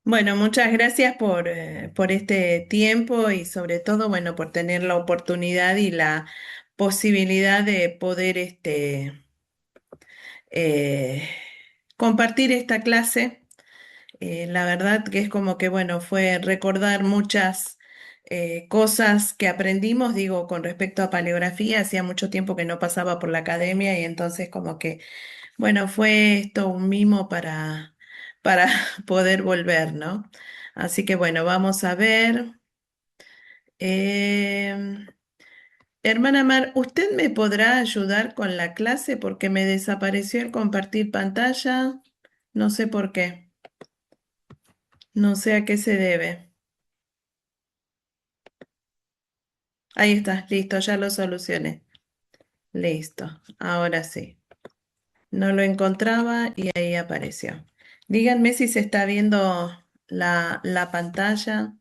Bueno, muchas gracias por este tiempo y sobre todo, bueno, por tener la oportunidad y la posibilidad de poder eh, compartir esta clase. La verdad que es como que, bueno, fue recordar muchas cosas que aprendimos, digo, con respecto a paleografía. Hacía mucho tiempo que no pasaba por la academia y entonces como que, bueno, fue esto un mimo para poder volver, ¿no? Así que bueno, vamos a ver. Em, Hermana Mar, ¿usted me podrá ayudar con la clase porque me desapareció el compartir pantalla? No sé por qué, no sé a qué se debe. Ahí está, listo, ya lo solucioné. Listo, ahora sí. No lo encontraba y ahí apareció. Díganme si se está viendo la pantalla.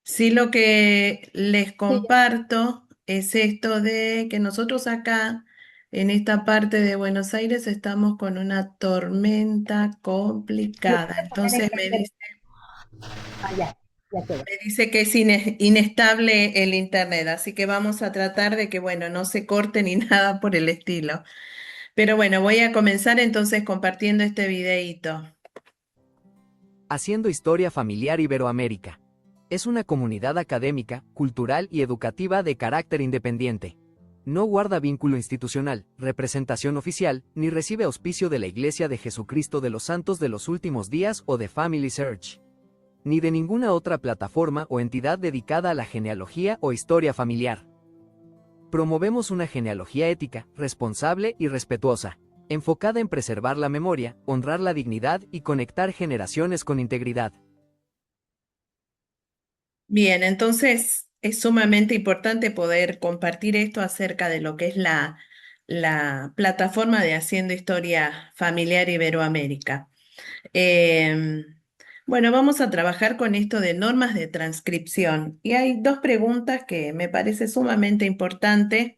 Sí, lo que les Sí, comparto es esto de que nosotros acá, en esta parte de Buenos Aires, estamos con una tormenta lo complicada. voy a poner en Entonces castellano. Ah, ya quedó. me dice que es inestable el internet, así que vamos a tratar de que, bueno, no se corte ni nada por el estilo. Pero bueno, voy a comenzar entonces compartiendo este videíto. Haciendo Historia Familiar Iberoamérica. Es una comunidad académica, cultural y educativa de carácter independiente. No guarda vínculo institucional, representación oficial, ni recibe auspicio de la Iglesia de Jesucristo de los Santos de los Últimos Días o de Family Search, ni de ninguna otra plataforma o entidad dedicada a la genealogía o historia familiar. Promovemos una genealogía ética, responsable y respetuosa, enfocada en preservar la memoria, honrar la dignidad y conectar generaciones con integridad. Bien, entonces es sumamente importante poder compartir esto acerca de lo que es la plataforma de Haciendo Historia Familiar Iberoamérica. Em, bueno, vamos a trabajar con esto de normas de transcripción y hay dos preguntas que me parece sumamente importante.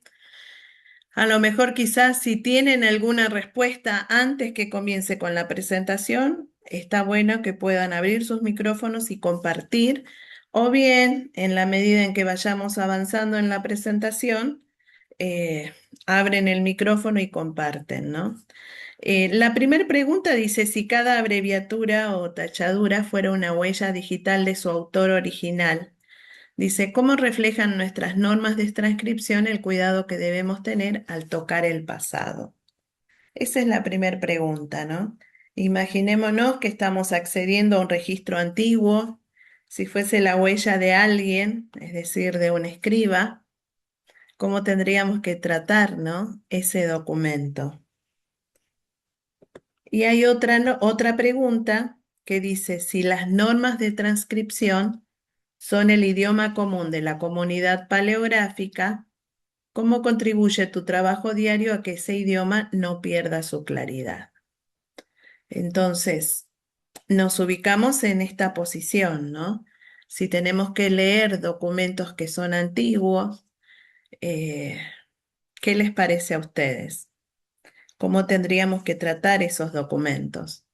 A lo mejor quizás si tienen alguna respuesta antes que comience con la presentación, está bueno que puedan abrir sus micrófonos y compartir, o bien en la medida en que vayamos avanzando en la presentación, abren el micrófono y comparten, ¿no? La primera pregunta dice si cada abreviatura o tachadura fuera una huella digital de su autor original. Dice, ¿cómo reflejan nuestras normas de transcripción el cuidado que debemos tener al tocar el pasado? Esa es la primera pregunta, ¿no? Imaginémonos que estamos accediendo a un registro antiguo, si fuese la huella de alguien, es decir, de un escriba, ¿cómo tendríamos que tratar, ¿no? ese documento? Y hay otra, otra pregunta que dice, si las normas de transcripción son el idioma común de la comunidad paleográfica, ¿cómo contribuye tu trabajo diario a que ese idioma no pierda su claridad? Entonces, nos ubicamos en esta posición, ¿no? Si tenemos que leer documentos que son antiguos, eh, ¿qué les parece a ustedes? ¿Cómo tendríamos que tratar esos documentos?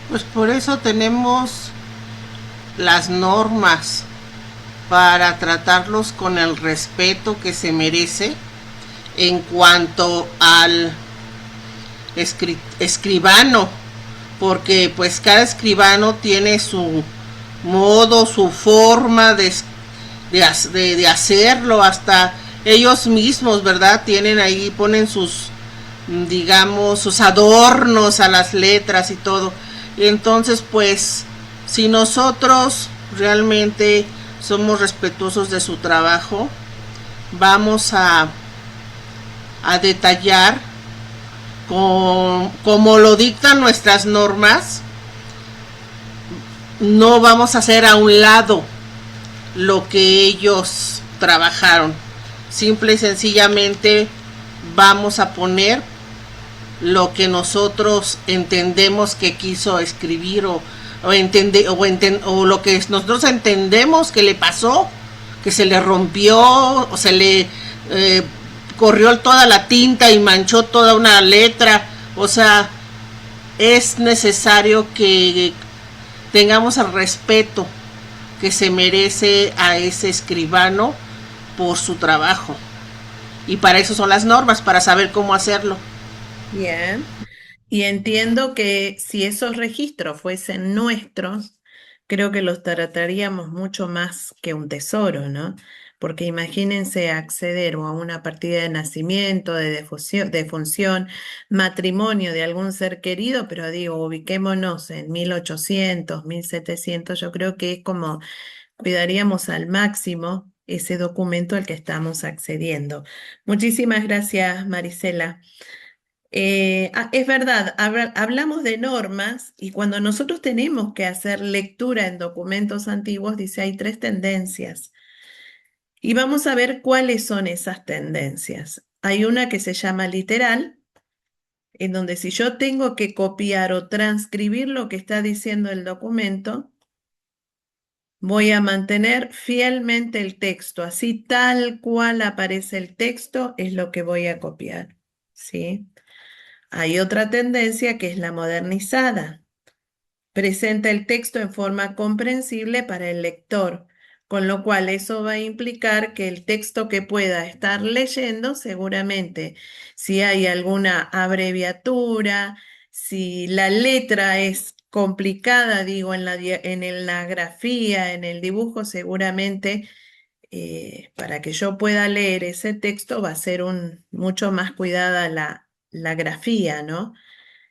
Pues por eso tenemos las normas para tratarlos con el respeto que se merece en cuanto al escribano, porque pues cada escribano tiene su modo, su forma de hacerlo, hasta ellos mismos, ¿verdad? Tienen ahí, ponen sus, digamos, sus adornos a las letras y todo. Y entonces, pues, si nosotros realmente somos respetuosos de su trabajo, vamos a detallar como lo dictan nuestras normas, no vamos a hacer a un lado lo que ellos trabajaron. Simple y sencillamente vamos a poner lo que nosotros entendemos que quiso escribir o lo que nosotros entendemos que le pasó que se le rompió o se le corrió toda la tinta y manchó toda una letra. O sea, es necesario que tengamos el respeto que se merece a ese escribano por su trabajo. Y para eso son las normas, para saber cómo hacerlo. Bien. Y entiendo que si esos registros fuesen nuestros, creo que los trataríamos mucho más que un tesoro, ¿no? Porque imagínense acceder o a una partida de nacimiento, de defunción, matrimonio de algún ser querido, pero digo, ubiquémonos en 1800, 1700, yo creo que es como cuidaríamos al máximo ese documento al que estamos accediendo. Muchísimas gracias, Marisela. Es verdad, hablamos de normas y cuando nosotros tenemos que hacer lectura en documentos antiguos, dice hay tres tendencias. Y vamos a ver cuáles son esas tendencias. Hay una que se llama literal, en donde si yo tengo que copiar o transcribir lo que está diciendo el documento, voy a mantener fielmente el texto, así tal cual aparece el texto, es lo que voy a copiar, ¿sí? Hay otra tendencia que es la modernizada. Presenta el texto en forma comprensible para el lector, con lo cual eso va a implicar que el texto que pueda estar leyendo, seguramente, si hay alguna abreviatura, si la letra es complicada, digo, en la grafía, en el dibujo, seguramente para que yo pueda leer ese texto va a ser mucho más cuidada la grafía, ¿no?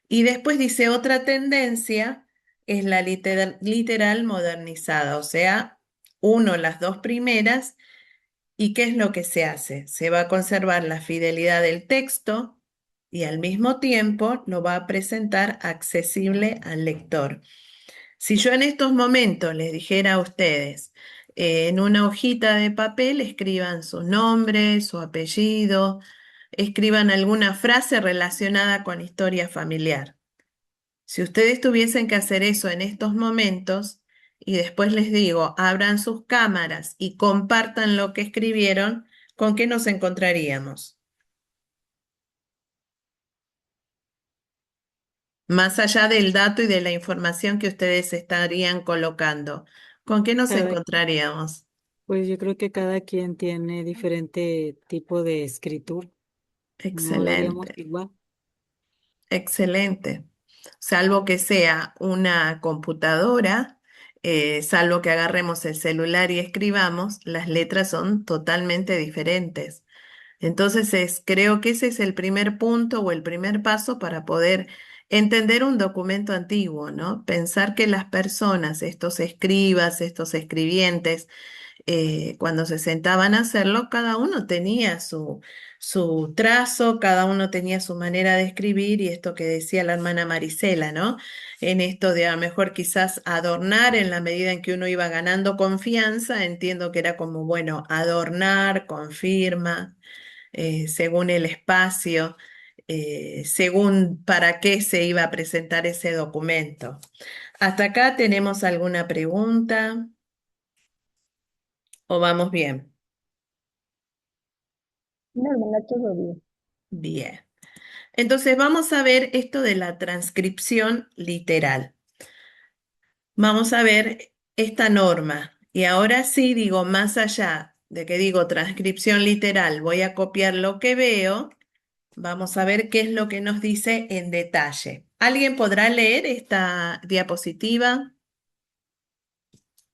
Y después dice otra tendencia es la literal modernizada, o sea, uno, las dos primeras, ¿y qué es lo que se hace? Se va a conservar la fidelidad del texto y al mismo tiempo lo va a presentar accesible al lector. Si yo en estos momentos les dijera a ustedes, en una hojita de papel escriban su nombre, su apellido, escriban alguna frase relacionada con historia familiar. Si ustedes tuviesen que hacer eso en estos momentos y después les digo, abran sus cámaras y compartan lo que escribieron, ¿con qué nos encontraríamos? Más allá del dato y de la información que ustedes estarían colocando, ¿con qué nos Cada, encontraríamos? pues yo creo que cada quien tiene diferente tipo de escritura. No lo haríamos Excelente, igual. excelente. Salvo que sea una computadora, salvo que agarremos el celular y escribamos, las letras son totalmente diferentes. Entonces creo que ese es el primer punto o el primer paso para poder entender un documento antiguo, ¿no? Pensar que las personas, estos escribas, estos escribientes, cuando se sentaban a hacerlo, cada uno tenía su trazo, cada uno tenía su manera de escribir y esto que decía la hermana Marisela, ¿no? En esto de a lo mejor quizás adornar en la medida en que uno iba ganando confianza, entiendo que era como, bueno, adornar con firma según el espacio, según para qué se iba a presentar ese documento. ¿Hasta acá tenemos alguna pregunta o vamos bien? No, hermana, todo bien. Bien. Entonces vamos a ver esto de la transcripción literal. Vamos a ver esta norma. Y ahora sí digo, más allá de que digo transcripción literal, voy a copiar lo que veo. Vamos a ver qué es lo que nos dice en detalle. ¿Alguien podrá leer esta diapositiva?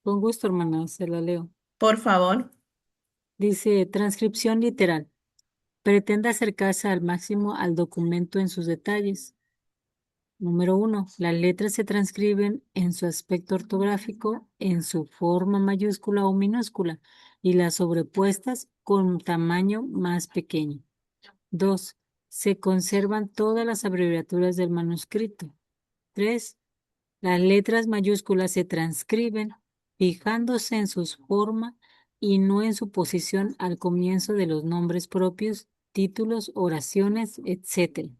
Con gusto, hermana, se la leo. Por favor. Dice, transcripción literal. Pretende acercarse al máximo al documento en sus detalles. Número 1. Las letras se transcriben en su aspecto ortográfico, en su forma mayúscula o minúscula, y las sobrepuestas con tamaño más pequeño. 2. Se conservan todas las abreviaturas del manuscrito. 3. Las letras mayúsculas se transcriben fijándose en su forma y no en su posición al comienzo de los nombres propios, títulos, oraciones, etc.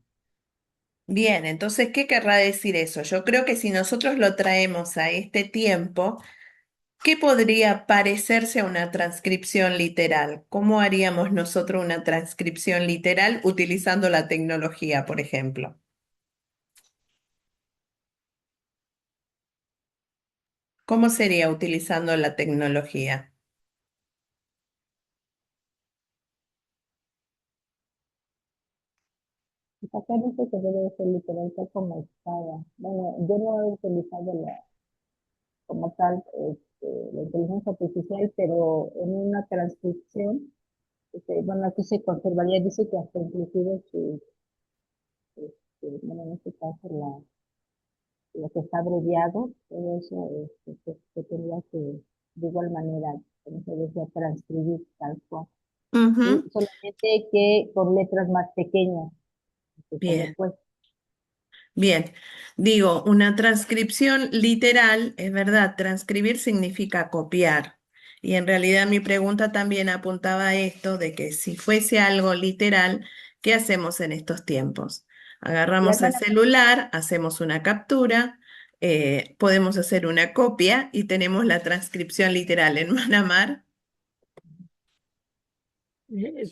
Bien, entonces, ¿qué querrá decir eso? Yo creo que si nosotros lo traemos a este tiempo, ¿Qué podría parecerse a una transcripción literal? ¿Cómo haríamos nosotros una transcripción literal utilizando la tecnología, por ejemplo? ¿Cómo sería utilizando la tecnología? Exactamente que debe ser literal tal como estaba. Bueno, yo no he utilizado como tal la inteligencia artificial, pero en una transcripción, bueno, aquí se conservaría, dice que hasta inclusive bueno, en este caso lo que está abreviado, todo eso se tendría que de igual manera, como se decía, transcribir tal cual. ¿Sí? Ujú. Solamente que con letras más pequeñas que se le Bien. puede. Bien, digo, una transcripción literal, es verdad, transcribir significa copiar. Y en realidad mi pregunta también apuntaba a esto de que si fuese algo literal, ¿qué hacemos en estos tiempos? La Agarramos el hermana, celular, hacemos una captura, podemos hacer una copia y tenemos la transcripción literal en Manamar.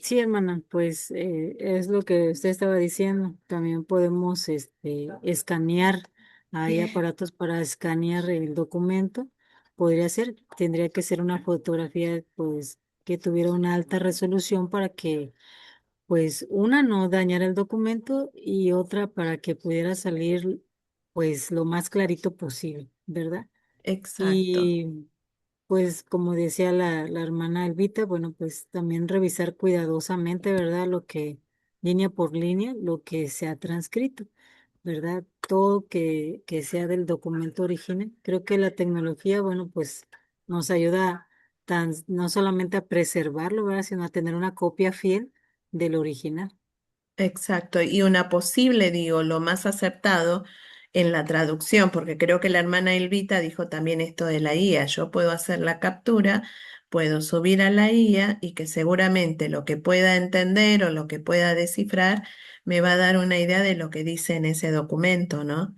Sí, hermana, pues es lo que usted estaba diciendo. También podemos escanear. Hay Bien, aparatos para escanear el documento. Podría ser, tendría que ser una fotografía, pues, que tuviera una alta resolución para que, pues, una no dañara el documento y otra para que pudiera salir, pues, lo más clarito posible, ¿verdad? exacto, Y pues como decía la hermana Elvita, bueno, pues también revisar cuidadosamente, ¿verdad? Lo que, línea por línea, lo que se ha transcrito, ¿verdad? Todo que sea del documento original. Creo que la tecnología, bueno, pues nos ayuda no solamente a preservarlo, ¿verdad? Sino a tener una copia fiel del original. exacto. Y una posible, digo, lo más acertado en la traducción, porque creo que la hermana Elvita dijo también esto de la IA. Yo puedo hacer la captura, puedo subir a la IA y que seguramente lo que pueda entender o lo que pueda descifrar me va a dar una idea de lo que dice en ese documento, ¿no?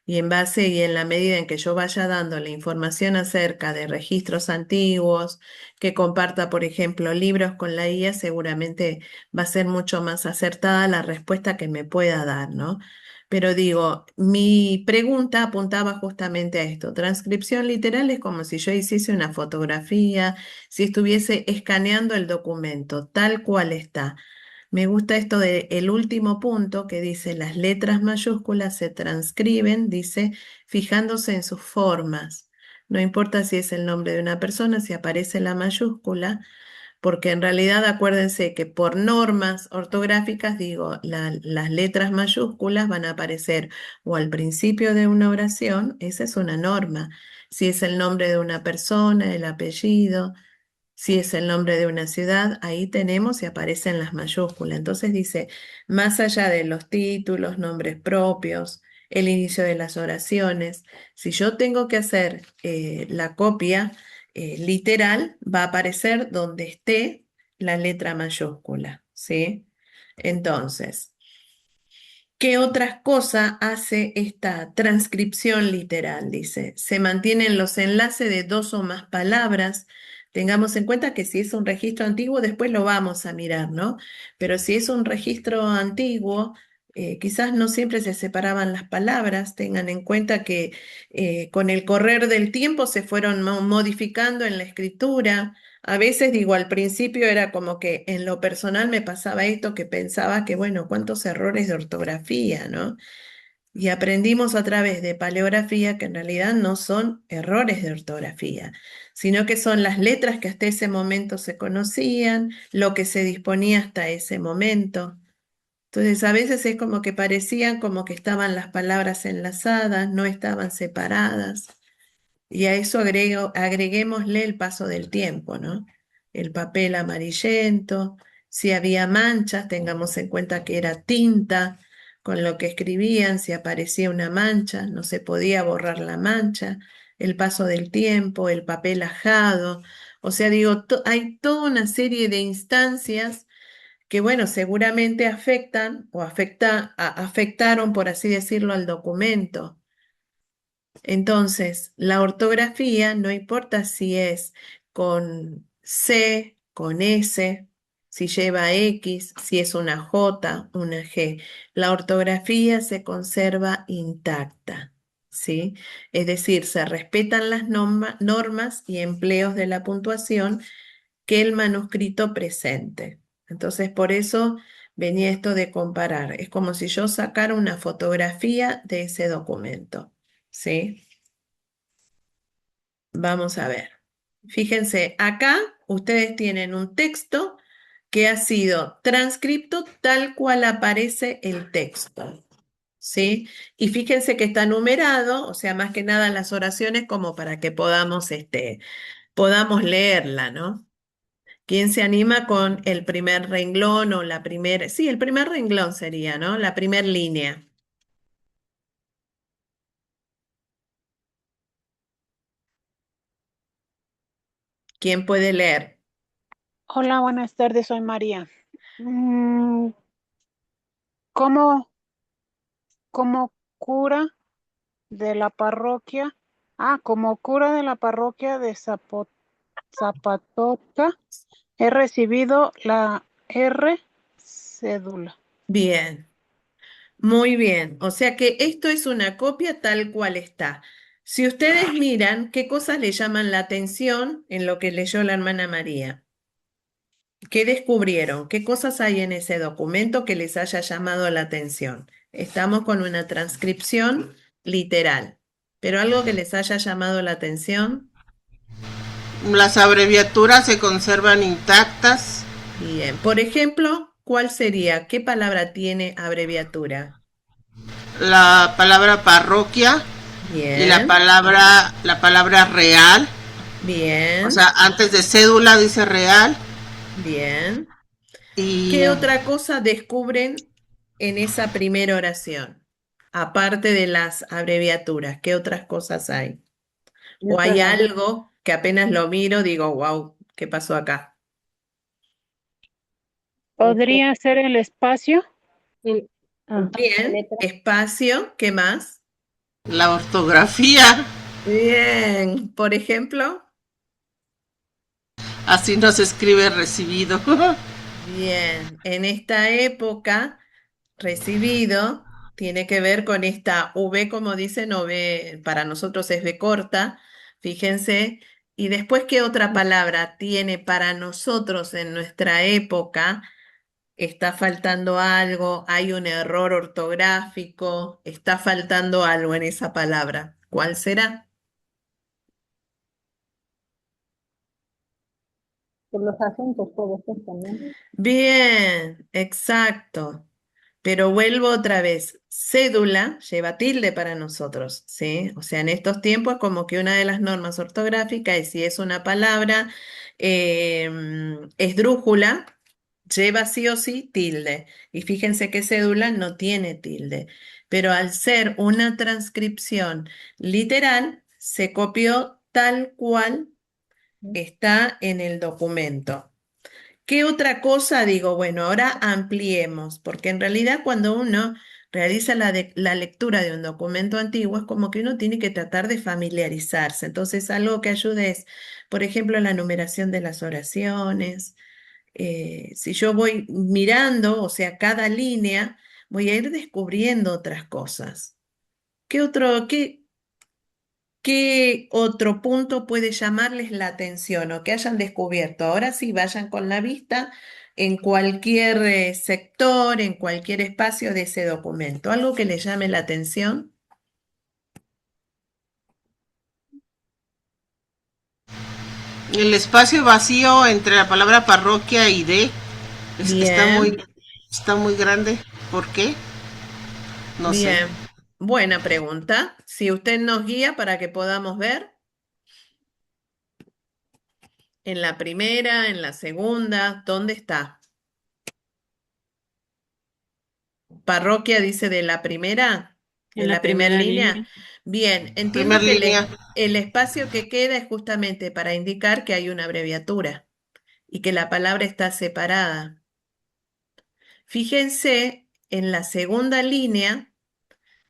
Y en base y en la medida en que yo vaya dando la información acerca de registros antiguos, que comparta, por ejemplo, libros con la IA, seguramente va a ser mucho más acertada la respuesta que me pueda dar, ¿no? Pero digo, mi pregunta apuntaba justamente a esto. Transcripción literal es como si yo hiciese una fotografía, si estuviese escaneando el documento tal cual está. Me gusta esto de el último punto que dice las letras mayúsculas se transcriben, dice, fijándose en sus formas. No importa si es el nombre de una persona, si aparece la mayúscula, porque en realidad acuérdense que por normas ortográficas, digo, las letras mayúsculas van a aparecer o al principio de una oración, esa es una norma. Si es el nombre de una persona, el apellido. Si es el nombre de una ciudad, ahí tenemos y aparecen las mayúsculas. Entonces dice, más allá de los títulos, nombres propios, el inicio de las oraciones, si yo tengo que hacer la copia literal, va a aparecer donde esté la letra mayúscula, ¿sí? Entonces, ¿qué otra cosa hace esta transcripción literal? Dice, se mantienen los enlaces de dos o más palabras. Tengamos en cuenta que si es un registro antiguo, después lo vamos a mirar, ¿no? Pero si es un registro antiguo, quizás no siempre se separaban las palabras. Tengan en cuenta que con el correr del tiempo se fueron modificando en la escritura. A veces digo, al principio era como que en lo personal me pasaba esto que pensaba que, bueno, cuántos errores de ortografía, ¿no? Y aprendimos a través de paleografía que en realidad no son errores de ortografía, sino que son las letras que hasta ese momento se conocían, lo que se disponía hasta ese momento. Entonces, a veces es como que parecían como que estaban las palabras enlazadas, no estaban separadas. Y a eso agreguémosle el paso del tiempo, ¿no? El papel amarillento, si había manchas, tengamos en cuenta que era tinta con lo que escribían, si aparecía una mancha, no se podía borrar la mancha, el paso del tiempo, el papel ajado, o sea, digo, hay toda una serie de instancias que, bueno, seguramente afectan o afectaron, por así decirlo, al documento. Entonces, la ortografía no importa si es con C, con S, si lleva X, si es una J, una G. La ortografía se conserva intacta, ¿sí? Es decir, se respetan las normas y empleos de la puntuación que el manuscrito presente. Entonces, por eso venía esto de comparar. Es como si yo sacara una fotografía de ese documento, ¿sí? Vamos a ver. Fíjense, acá ustedes tienen un texto que ha sido transcripto tal cual aparece el texto, ¿sí? Y fíjense que está numerado, o sea, más que nada las oraciones como para que podamos leerla, ¿no? ¿Quién se anima con el primer renglón o la primera? Sí, el primer renglón sería, ¿no? La primera línea. ¿Quién puede leer? Hola, buenas tardes, soy María. Mm, ¿Cómo, como cura de la parroquia? Como cura de la parroquia de Zapatoca, he recibido la R cédula. Bien, muy bien. O sea que esto es una copia tal cual está. Si ustedes miran, ¿qué cosas le llaman la atención en lo que leyó la hermana María? ¿Qué descubrieron? ¿Qué cosas hay en ese documento que les haya llamado la atención? Estamos con una transcripción literal, pero algo que les haya llamado la atención. Las abreviaturas se conservan intactas. Bien, por ejemplo, ¿cuál sería? ¿Qué palabra tiene abreviatura? La palabra parroquia y Bien, la palabra real. O bien, sea, antes de cédula dice real. bien. Y ¿Qué otra cosa descubren en esa primera oración? Aparte de las abreviaturas, ¿qué otras cosas hay? ¿O Letra hay larga. algo que apenas lo miro, digo, wow, ¿qué pasó acá? Este, ¿Podría ser el espacio? el, el tipo de Bien, letra. espacio, ¿qué más? la ortografía. Bien, por ejemplo. Así no se escribe recibido. Bien, en esta época, recibido tiene que ver con esta V, como dicen, o V, para nosotros es V corta, fíjense. Y después, ¿qué otra palabra tiene para nosotros en nuestra época? Está faltando algo, hay un error ortográfico, está faltando algo en esa palabra. ¿Cuál será? Por los acentos puede ser también. Bien, exacto. Pero vuelvo otra vez, cédula lleva tilde para nosotros, ¿sí? O sea, en estos tiempos como que una de las normas ortográficas es si es una palabra esdrújula, lleva sí o sí tilde. Y fíjense que cédula no tiene tilde. Pero al ser una transcripción literal, se copió tal cual está en el documento. ¿Qué otra cosa digo? Bueno, ahora ampliemos, porque en realidad cuando uno realiza la lectura de un documento antiguo es como que uno tiene que tratar de familiarizarse. Entonces, algo que ayude es, por ejemplo, la numeración de las oraciones. Si yo voy mirando, o sea, cada línea, voy a ir descubriendo otras cosas. ¿Qué otro punto puede llamarles la atención o que hayan descubierto? Ahora sí, vayan con la vista en cualquier sector, en cualquier espacio de ese documento. ¿Algo que les llame la atención? El espacio vacío entre la palabra parroquia y Bien, está muy grande. ¿Por qué? No sé. bien. Buena pregunta. Si usted nos guía para que podamos ver en la primera, en la segunda, ¿dónde está? Parroquia dice de En la la primera primera línea. línea. Bien, Primer entiendo que línea. el espacio que queda es justamente para indicar que hay una abreviatura y que la palabra está separada. Fíjense en la segunda línea,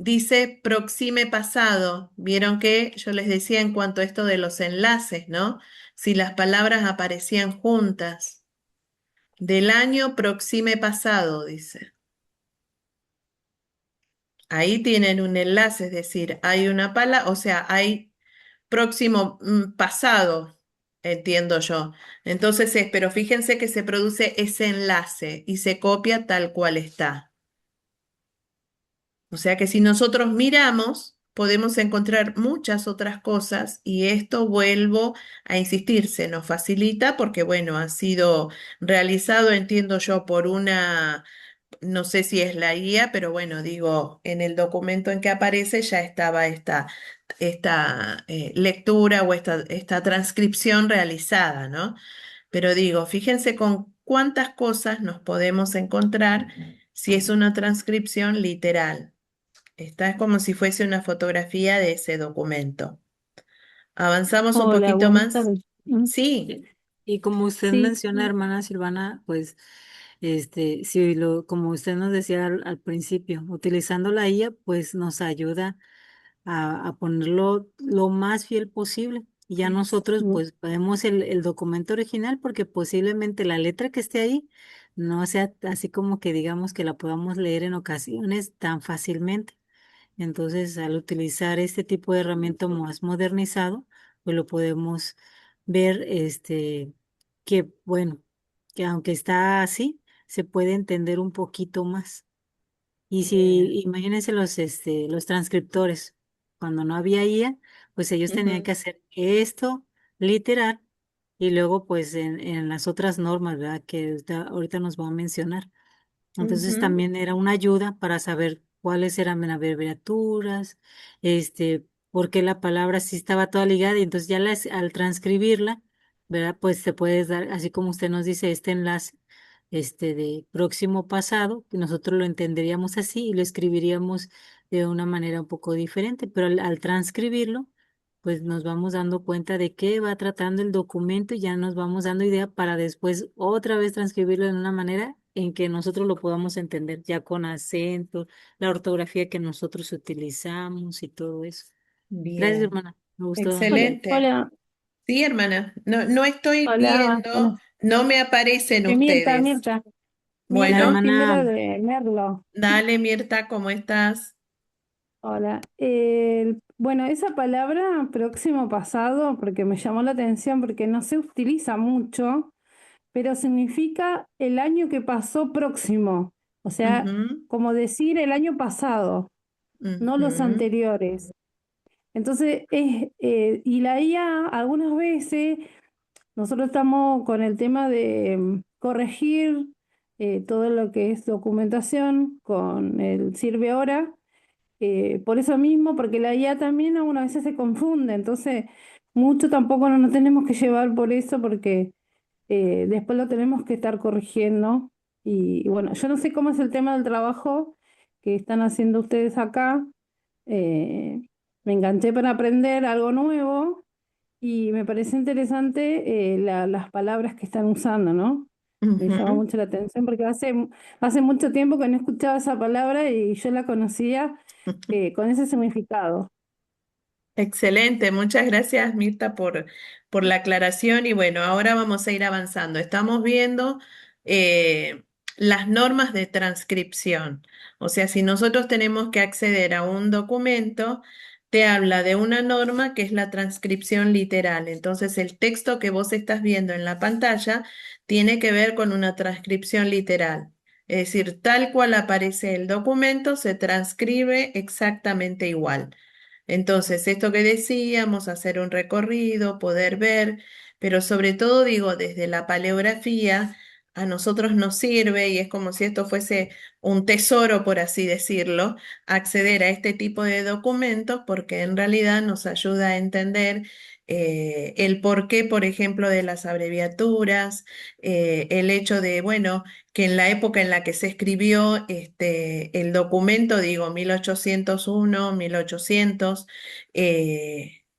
dice proxime pasado. Vieron que yo les decía en cuanto a esto de los enlaces, ¿no? Si las palabras aparecían juntas. Del año proxime pasado, dice. Ahí tienen un enlace, es decir, hay una palabra, o sea, hay próximo pasado, entiendo yo. Entonces pero fíjense que se produce ese enlace y se copia tal cual está. O sea que si nosotros miramos, podemos encontrar muchas otras cosas y esto vuelvo a insistir, se nos facilita porque, bueno, ha sido realizado, entiendo yo, por una, no sé si es la guía, pero bueno, digo, en el documento en que aparece ya estaba esta lectura o esta transcripción realizada, ¿no? Pero digo, fíjense con cuántas cosas nos podemos encontrar si es una transcripción literal. Esta es como si fuese una fotografía de ese documento. Avanzamos un Hola, poquito buenas más. tardes. Sí. Y como usted Sí, menciona, hermana Silvana, pues, si como usted nos decía al principio, utilizando la IA, pues nos ayuda a ponerlo lo más fiel posible. Y ya nosotros, mm, pues, vemos el documento original porque posiblemente la letra que esté ahí no sea así como que digamos que la podamos leer en ocasiones tan fácilmente. Entonces, al utilizar este tipo de herramienta más modernizado, pues lo podemos ver, que bueno, que aunque está así, se puede entender un poquito más. Y Bien. si, imagínense los transcriptores, cuando no había IA, pues ellos tenían que Ujú, hacer esto literal y luego pues en las otras normas, ¿verdad? Que ahorita nos va a mencionar. Entonces ujú, también era una ayuda para saber cuáles eran las abreviaturas, por qué la palabra sí estaba toda ligada y entonces ya al transcribirla, ¿verdad? Pues te puedes dar, así como usted nos dice, este enlace, de próximo pasado, que nosotros lo entenderíamos así y lo escribiríamos de una manera un poco diferente, pero al transcribirlo, pues nos vamos dando cuenta de qué va tratando el documento y ya nos vamos dando idea para después otra vez transcribirlo de una manera en que nosotros lo podamos entender, ya con acento, la ortografía que nosotros utilizamos y todo eso. Gracias, bien. hermana. Me gustó. hola, Excelente. hola, Sí, hermana. No, no estoy hola, viendo, buenas. no me aparecen Mirta, ustedes. Mirta, La Mirta Bueno, Estimero hermana, de Merlo. dale, Mirta, ¿cómo estás? Hola. Bueno, esa palabra próximo pasado, porque me llamó la atención, porque no se utiliza mucho, pero significa el año que pasó próximo. O sea, Ujú, como decir el año pasado, no los ujú, anteriores. Entonces, y la IA algunas veces, nosotros estamos con el tema de corregir todo lo que es documentación con el Sirve Ahora, por eso mismo, porque la IA también algunas veces se confunde, entonces mucho tampoco no nos tenemos que llevar por eso, porque después lo tenemos que estar corrigiendo. Y bueno, yo no sé cómo es el tema del trabajo que están haciendo ustedes acá. eh, Me enganché para aprender algo nuevo y me parece interesante las palabras que están usando, ¿no? Me llama ujú. mucho la atención porque hace mucho tiempo que no escuchaba esa palabra y yo la conocía con ese significado. Excelente, muchas gracias Mirta por la aclaración y bueno, ahora vamos a ir avanzando. Estamos viendo eh, las normas de transcripción. O sea, si nosotros tenemos que acceder a un documento, te habla de una norma que es la transcripción literal. Entonces, el texto que vos estás viendo en la pantalla tiene que ver con una transcripción literal. Es decir, tal cual aparece el documento, se transcribe exactamente igual. Entonces, esto que decíamos, hacer un recorrido, poder ver, pero sobre todo digo, desde la paleografía, a nosotros nos sirve y es como si esto fuese un tesoro, por así decirlo, acceder a este tipo de documentos porque en realidad nos ayuda a entender el porqué, por ejemplo, de las abreviaturas, el hecho de, bueno, que en la época en la que se escribió el documento, digo 1801, 1800,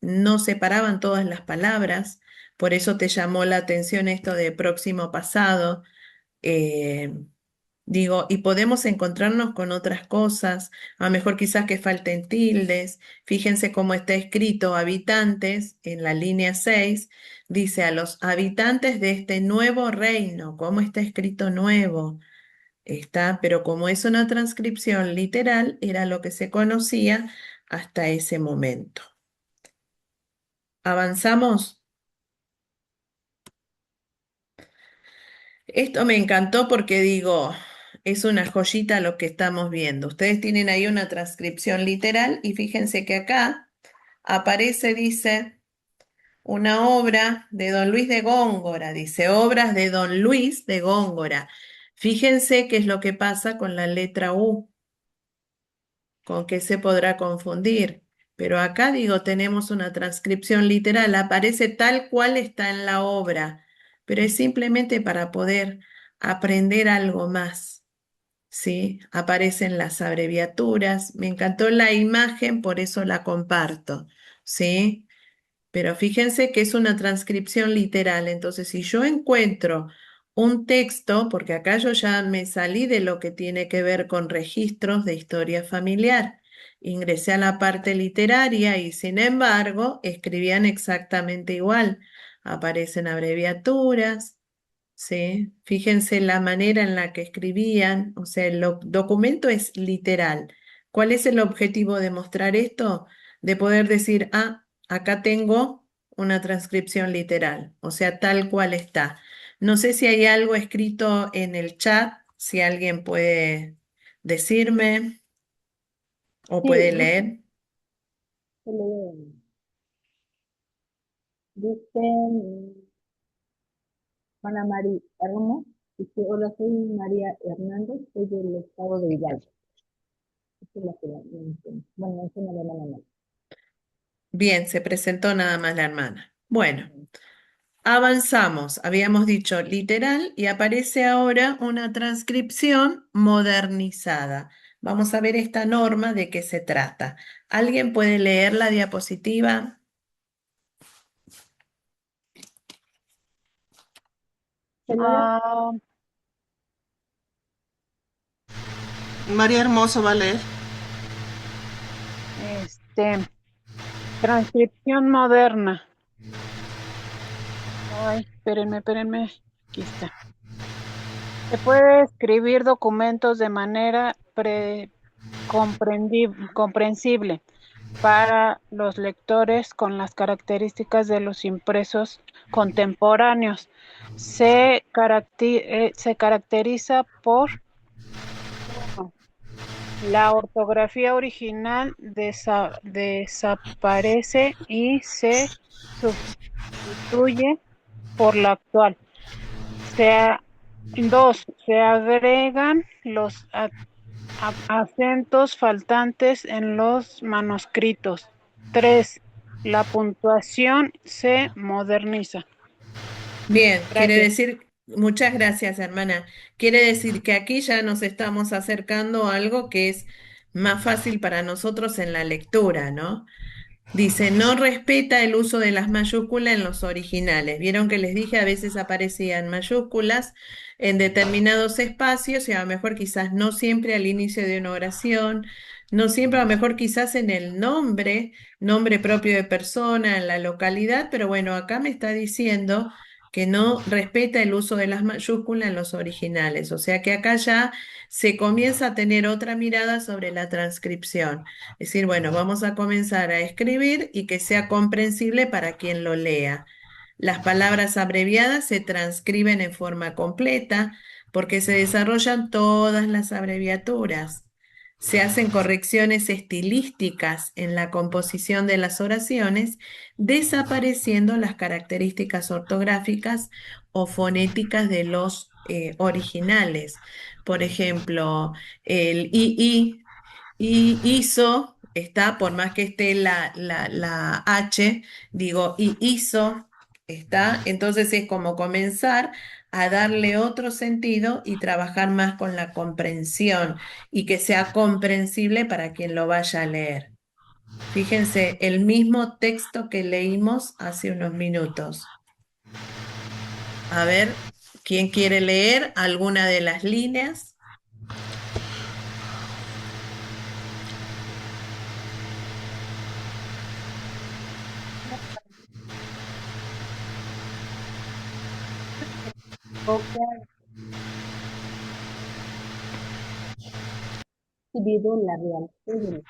no separaban todas las palabras, por eso te llamó la atención esto de próximo pasado. eh, Digo, y podemos encontrarnos con otras cosas, a lo mejor quizás que falten tildes. Fíjense cómo está escrito habitantes en la línea 6, dice a los habitantes de este nuevo reino, ¿cómo está escrito nuevo? Está, pero como es una transcripción literal, era lo que se conocía hasta ese momento. ¿Avanzamos? Esto me encantó porque digo, es una joyita lo que estamos viendo. Ustedes tienen ahí una transcripción literal y fíjense que acá aparece, dice, una obra de Don Luis de Góngora, dice, obras de Don Luis de Góngora. Fíjense qué es lo que pasa con la letra U, con qué se podrá confundir. Pero acá digo, tenemos una transcripción literal, aparece tal cual está en la obra, pero es simplemente para poder aprender algo más. ¿Sí? Aparecen las abreviaturas. Me encantó la imagen, por eso la comparto, ¿sí? Pero fíjense que es una transcripción literal. Entonces, si yo encuentro un texto, porque acá yo ya me salí de lo que tiene que ver con registros de historia familiar, ingresé a la parte literaria y sin embargo escribían exactamente igual. Aparecen abreviaturas. Sí, fíjense la manera en la que escribían, o sea, el documento es literal. ¿Cuál es el objetivo de mostrar esto? De poder decir, ah, acá tengo una transcripción literal, o sea, tal cual está. No sé si hay algo escrito en el chat, si alguien puede decirme o Sí, puede leer. se le dice Ana María Hermo, dice, hola, soy María Hernández, soy del estado de Hidalgo. Esa es la que la menciono. Bueno, esa no la hermana. Bien, se presentó nada más la hermana. Bueno. Avanzamos, habíamos dicho literal y aparece ahora una transcripción modernizada. Vamos a ver esta norma de qué se trata. ¿Alguien puede leer la diapositiva? Señora, Ah, María Hermoso va a leer. transcripción moderna. Ay, espérenme. Aquí está. Se puede escribir documentos de manera comprensible para los lectores con las características de los impresos contemporáneos. Se caracteriza por uno, la ortografía original desaparece y se sustituye por la actual. Dos, se agregan los acentos faltantes en los manuscritos. Tres, la puntuación se moderniza. Bien, quiere Gracias. decir, muchas gracias, hermana. Quiere decir que aquí ya nos estamos acercando a algo que es más fácil para nosotros en la lectura, ¿no? Dice, no respeta el uso de las mayúsculas en los originales. Vieron que les dije, a veces aparecían mayúsculas en determinados espacios y a lo mejor quizás no siempre al inicio de una oración, no siempre a lo mejor quizás en el nombre, nombre propio de persona, en la localidad, pero bueno, acá me está diciendo que no respeta el uso de las mayúsculas en los originales. O sea que acá ya se comienza a tener otra mirada sobre la transcripción. Es decir, bueno, vamos a comenzar a escribir y que sea comprensible para quien lo lea. Las palabras abreviadas se transcriben en forma completa porque se desarrollan todas las abreviaturas. Se hacen correcciones estilísticas en la composición de las oraciones, desapareciendo las características ortográficas o fonéticas de los originales. Por ejemplo, el II y hizo, está, por más que esté la H, digo, y hizo, está, entonces es como comenzar a darle otro sentido y trabajar más con la comprensión y que sea comprensible para quien lo vaya a leer. Fíjense, el mismo texto que leímos hace unos minutos. A ver, ¿quién quiere leer alguna de las líneas? parroquia recibido la Real Cédula.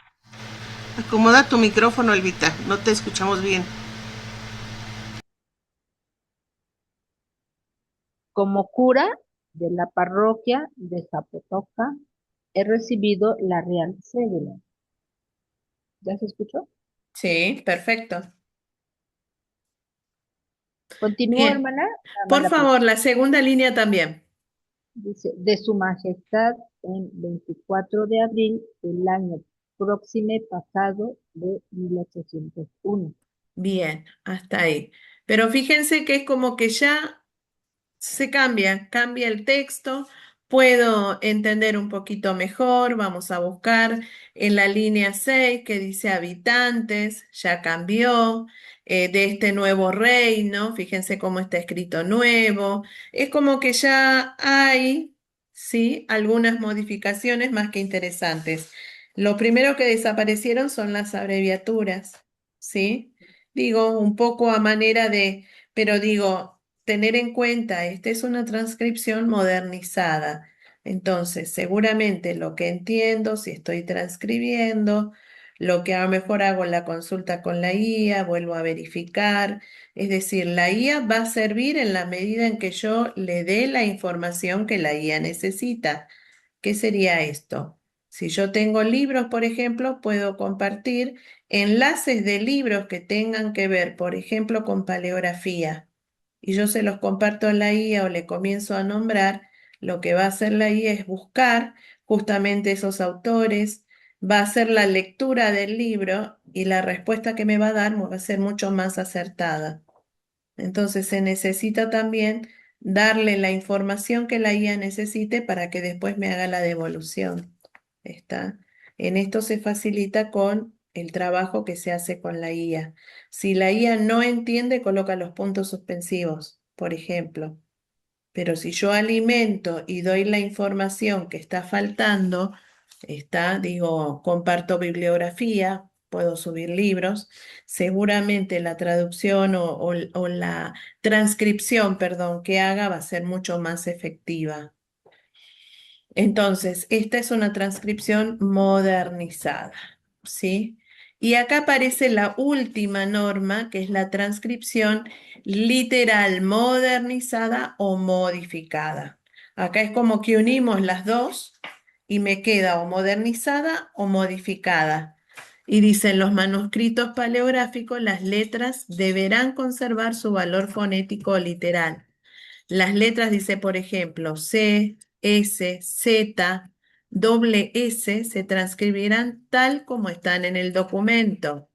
Acomoda tu micrófono, Elvita, no te escuchamos bien. Como cura de la parroquia de Zapotoca, he recibido la Real Cédula. ¿Ya se escuchó? Sí, perfecto. Continúo, Bien. hermana. Nada más Por la pregunta. favor, la segunda línea también. Dice, de su majestad en 24 de abril del año próximo pasado de 1801. Bien, hasta ahí. Pero fíjense que es como que ya se cambia el texto, puedo entender un poquito mejor, vamos a buscar en la línea 6 que dice habitantes, ya cambió, de este nuevo reino, fíjense cómo está escrito nuevo, es como que ya hay, sí, algunas modificaciones más que interesantes. Lo primero que desaparecieron son las abreviaturas, ¿sí? Digo, un poco a manera de, pero digo, tener en cuenta, esta es una transcripción modernizada. Entonces, seguramente lo que entiendo, si estoy transcribiendo, lo que a lo mejor hago en la consulta con la IA, vuelvo a verificar. Es decir, la IA va a servir en la medida en que yo le dé la información que la IA necesita. ¿Qué sería esto? Si yo tengo libros, por ejemplo, puedo compartir enlaces de libros que tengan que ver, por ejemplo, con paleografía. Y yo se los comparto a la IA o le comienzo a nombrar, lo que va a hacer la IA es buscar justamente esos autores, va a hacer la lectura del libro y la respuesta que me va a dar va a ser mucho más acertada. Entonces se necesita también darle la información que la IA necesite para que después me haga la devolución. ¿Está? En esto se facilita con el trabajo que se hace con la IA. Si la IA no entiende, coloca los puntos suspensivos, por ejemplo. Pero si yo alimento y doy la información que está faltando, digo, comparto bibliografía, puedo subir libros, seguramente la traducción o la transcripción, perdón, que haga va a ser mucho más efectiva. Entonces, esta es una transcripción modernizada, ¿sí? Y acá aparece la última norma, que es la transcripción literal modernizada o modificada. Acá es como que unimos las dos y me queda o modernizada o modificada. Y dicen los manuscritos paleográficos, las letras deberán conservar su valor fonético literal. Las letras dice, por ejemplo, C, S, Z, doble S se transcribirán tal como están en el documento.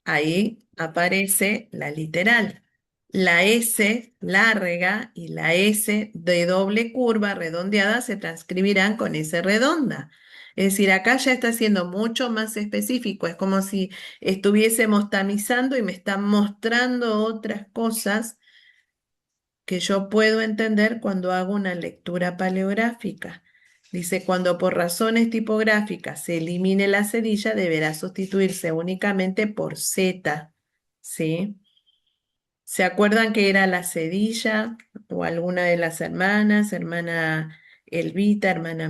Ahí aparece la literal. La S larga y la S de doble curva redondeada se transcribirán con S redonda. Es decir, acá ya está siendo mucho más específico. Es como si estuviésemos tamizando y me están mostrando otras cosas que yo puedo entender cuando hago una lectura paleográfica. Dice, cuando por razones tipográficas se elimine la cedilla, deberá sustituirse únicamente por Z, ¿sí? ¿Se acuerdan que era la cedilla o alguna de las hermanas, hermana Elvita, hermana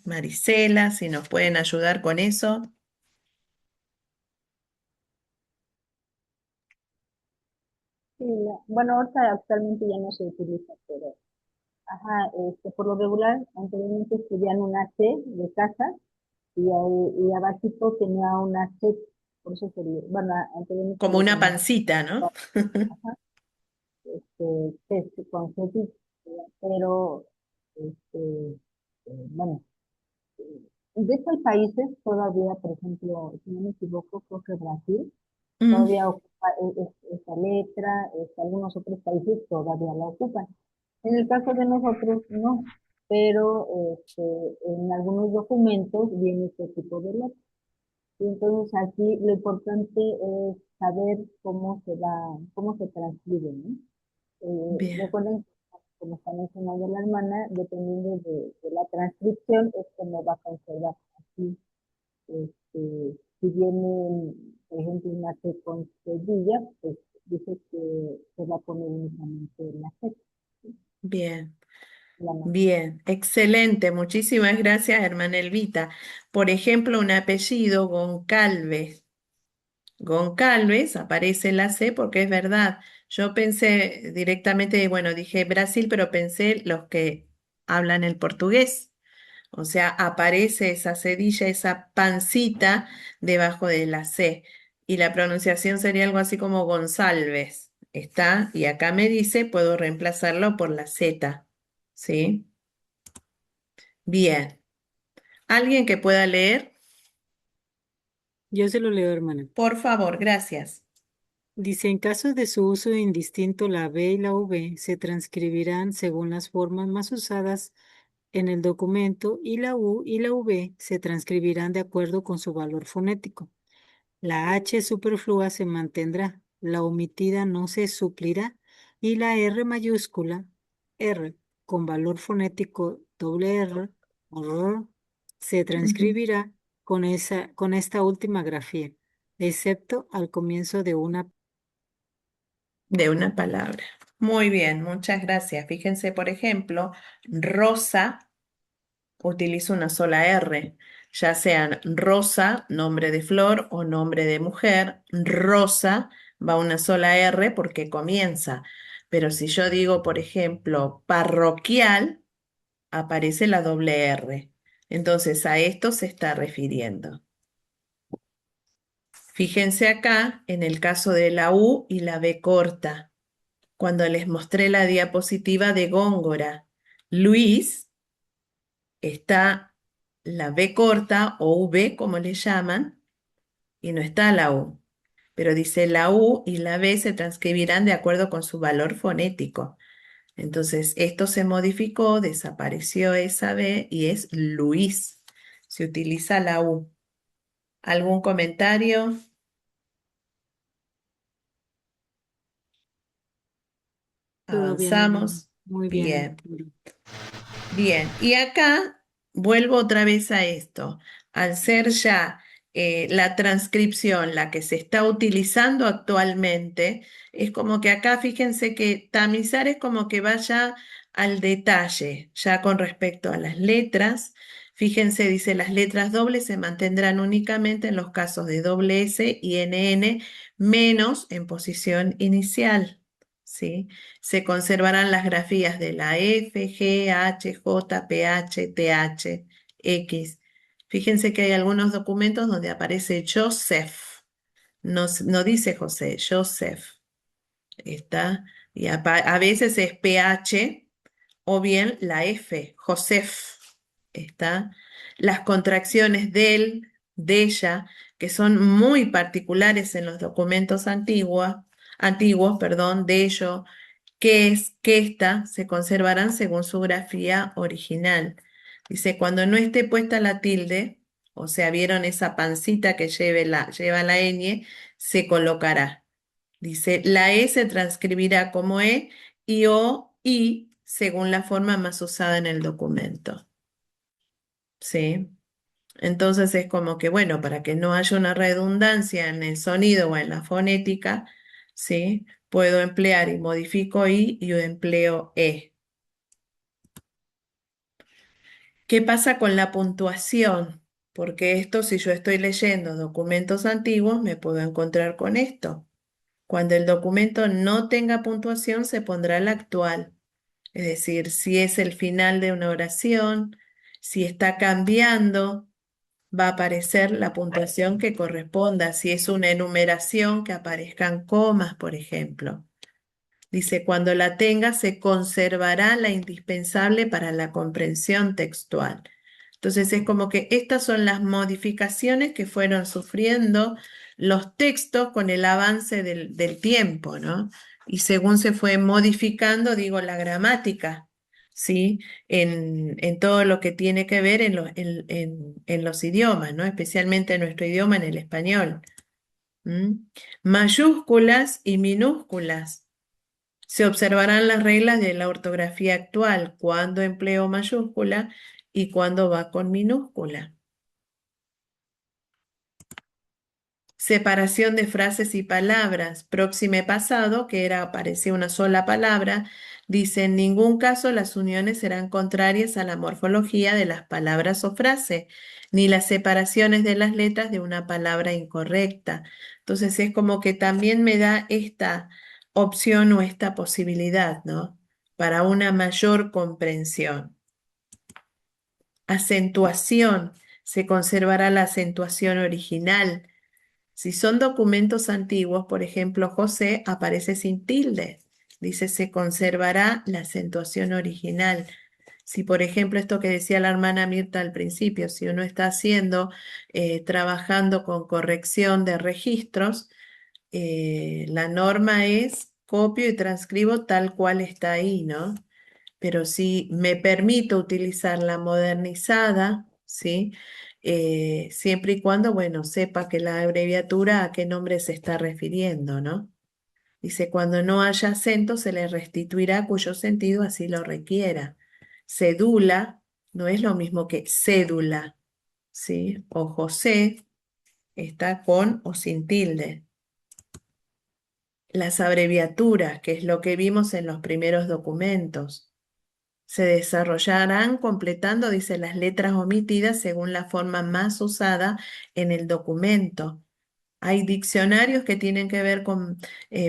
Marisela, si nos pueden ayudar con eso? Sí, bueno, ahorita actualmente ya no se utiliza, pero, ajá, por lo regular, anteriormente escribían una C de casa y abajito tenía una C, por eso sería, bueno, anteriormente Como le una llamaban, pancita, ¿no? ajá, C con C, pero, bueno, de estos países todavía, por ejemplo, si no me equivoco, creo que Brasil Mm, todavía ocupa esa letra, algunos otros países todavía la ocupan. En el caso de nosotros, no, pero en algunos documentos viene este tipo de letra. Y entonces aquí lo importante es saber cómo se transcribe, ¿no? bien, Recuerden, como está mencionando la hermana, dependiendo de la transcripción, es como va a conservar. Aquí, si viene, por ejemplo, una C con cedilla, pues dice que se va a poner únicamente la C. bien, la más. bien, excelente. Muchísimas gracias, hermana Elvita. Por ejemplo, un apellido, Goncalves. Goncalves, aparece la C porque es verdad. Yo pensé directamente, bueno, dije Brasil, pero pensé los que hablan el portugués. O sea, aparece esa cedilla, esa pancita debajo de la C. Y la pronunciación sería algo así como González. ¿Está? Y acá me dice, puedo reemplazarlo por la Z. ¿Sí? Bien. ¿Alguien que pueda leer? Yo se lo leo, hermana. Por favor, gracias. Dice, en caso de su uso indistinto, la B y la V se transcribirán según las formas más usadas en el documento y la U y la V se transcribirán de acuerdo con su valor fonético. La H superflua se mantendrá, la omitida no se suplirá y la R mayúscula, R con valor fonético doble R, rr, se Ujú. transcribirá con esta última grafía, excepto al comienzo de una. De una palabra. Muy bien, muchas gracias. Fíjense, por ejemplo, rosa utiliza una sola R, ya sean rosa, nombre de flor o nombre de mujer. Rosa va una sola R porque comienza. Pero si yo digo, por ejemplo, parroquial, aparece la doble R. Entonces a esto se está refiriendo. Fíjense acá en el caso de la U y la B corta, cuando les mostré la diapositiva de Góngora. Luis, está la B corta o V como le llaman, y no está la U. Pero dice la U y la B se transcribirán de acuerdo con su valor fonético. Entonces, esto se modificó, desapareció esa B y es Luis. Se utiliza la U. ¿Algún comentario? Todo bien, hermano. Avanzamos. Muy bien, Bien. entendí. Bien, y acá vuelvo otra vez a esto. Al ser ya la transcripción la que se está utilizando actualmente, es como que acá fíjense que tamizar es como que vaya al detalle, ya con respecto a las letras. Fíjense, dice, las letras dobles se mantendrán únicamente en los casos de doble S y NN, menos en posición inicial. ¿Sí? Se conservarán las grafías de la F, G, H, J, PH, TH, X. Fíjense que hay algunos documentos donde aparece Joseph, no, no dice José, Joseph, ¿está? Y a veces es PH o bien la F, Joseph, ¿está? Las contracciones del, de ella, que son muy particulares en los documentos antiguos, perdón, de ello que es que ésta se conservarán según su grafía original. Dice, cuando no esté puesta la tilde, o sea, vieron esa pancita que lleva la ñ, se colocará. Dice, la E se transcribirá como E y O, I, según la forma más usada en el documento. ¿Sí? Entonces es como que, bueno, para que no haya una redundancia en el sonido o en la fonética, ¿sí? Puedo emplear y modifico I y yo empleo E. ¿Qué pasa con la puntuación? Porque esto, si yo estoy leyendo documentos antiguos, me puedo encontrar con esto. Cuando el documento no tenga puntuación, se pondrá el actual. Es decir, si es el final de una oración, si está cambiando, va a aparecer la puntuación que corresponda. Si es una enumeración, que aparezcan comas, por ejemplo. Dice, cuando la tenga, se conservará la indispensable para la comprensión textual. Entonces es como que estas son las modificaciones que fueron sufriendo los textos con el avance del tiempo, ¿no? Y según se fue modificando, digo, la gramática, ¿sí? En todo lo que tiene que ver en los idiomas, ¿no? Especialmente en nuestro idioma, en el español. ¿Mm? Mayúsculas y minúsculas. Se observarán las reglas de la ortografía actual, cuando empleo mayúscula y cuando va con minúscula. Separación de frases y palabras. Próxime pasado, que era, aparecía una sola palabra, Dice, en ningún caso las uniones serán contrarias a la morfología de las palabras o frases, ni las separaciones de las letras de una palabra incorrecta. Entonces es como que también me da esta opción o esta posibilidad, ¿no? Para una mayor comprensión. Acentuación. Se conservará la acentuación original. Si son documentos antiguos, por ejemplo, José aparece sin tilde. Dice, se conservará la acentuación original. Si, por ejemplo, esto que decía la hermana Mirta al principio, si uno está haciendo, trabajando con corrección de registros, la norma es copio y transcribo tal cual está ahí, ¿no? Pero si me permito utilizar la modernizada, ¿sí? Siempre y cuando, bueno, sepa que la abreviatura a qué nombre se está refiriendo, ¿no? Dice, cuando no haya acento se le restituirá cuyo sentido así lo requiera. Cédula no es lo mismo que cédula, ¿sí? O José está con o sin tilde. Las abreviaturas, que es lo que vimos en los primeros documentos. Se desarrollarán completando, dice, las letras omitidas según la forma más usada en el documento. Hay diccionarios que tienen que ver con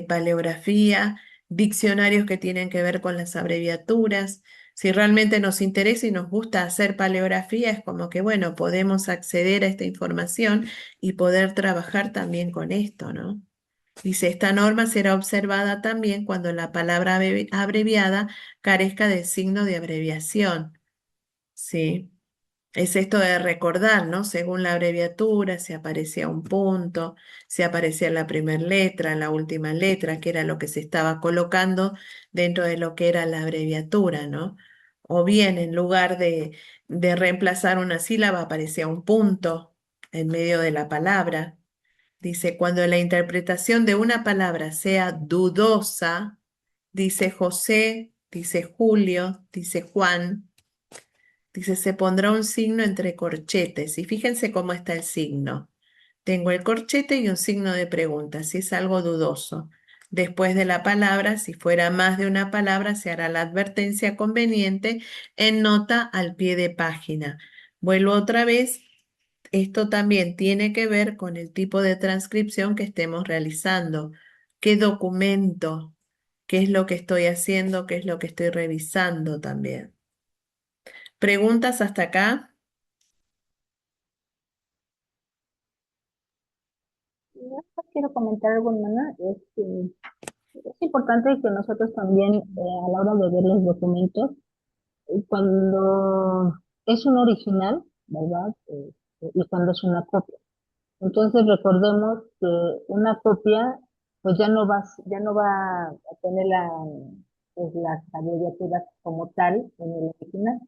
paleografía, diccionarios que tienen que ver con las abreviaturas. Si realmente nos interesa y nos gusta hacer paleografía, es como que, bueno, podemos acceder a esta información y poder trabajar también con esto, ¿no? Dice, esta norma será observada también cuando la palabra abreviada carezca del signo de abreviación. ¿Sí? Es esto de recordar, ¿no? Según la abreviatura, si aparecía un punto, si aparecía la primera letra, la última letra, que era lo que se estaba colocando dentro de lo que era la abreviatura, ¿no? O bien, en lugar de reemplazar una sílaba, aparecía un punto en medio de la palabra. Dice, cuando la interpretación de una palabra sea dudosa, dice José, dice Julio, dice Juan, dice, se pondrá un signo entre corchetes. Y fíjense cómo está el signo. Tengo el corchete y un signo de pregunta, si es algo dudoso. Después de la palabra, si fuera más de una palabra, se hará la advertencia conveniente en nota al pie de página. Vuelvo otra vez. Esto también tiene que ver con el tipo de transcripción que estemos realizando. ¿Qué documento? ¿Qué es lo que estoy haciendo? ¿Qué es lo que estoy revisando también? ¿Preguntas hasta acá? Yo quiero comentar algo, hermana. Es importante que nosotros también, a la hora de ver los documentos, cuando es un original, ¿verdad? Y cuando es una copia. Entonces recordemos que una copia, pues ya no va a tener pues, las abreviaturas como tal en el original.